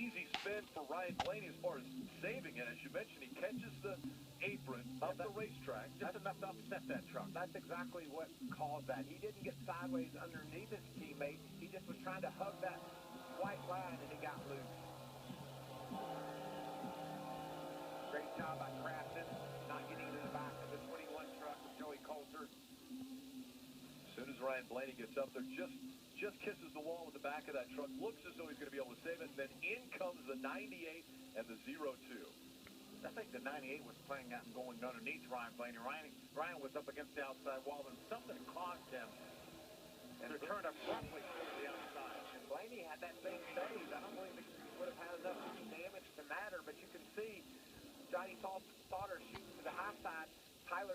easy spin for Ryan Blaney as far as saving it. As you mentioned, he catches the apron of the racetrack just enough to upset that truck. That's exactly what caused that. He didn't get sideways underneath his teammate. He just was trying to hug that white line, and he got loose. Great job by Crafton, not getting into the back of the 21 truck with Joey Coulter. As soon as Ryan Blaney gets up there, just kisses the wall with the back of that truck, looks as though he's going to be able to save it, and then in comes the 98 and the 0-2. I think the 98 was playing out and going underneath Ryan Blaney. Ryan was up against the outside wall, and something caused him to turn abruptly toward the outside. And Blaney had that thing saved. I don't believe he would have had enough damage to matter, but you can see Johnny Sauter shooting to the high side. Tyler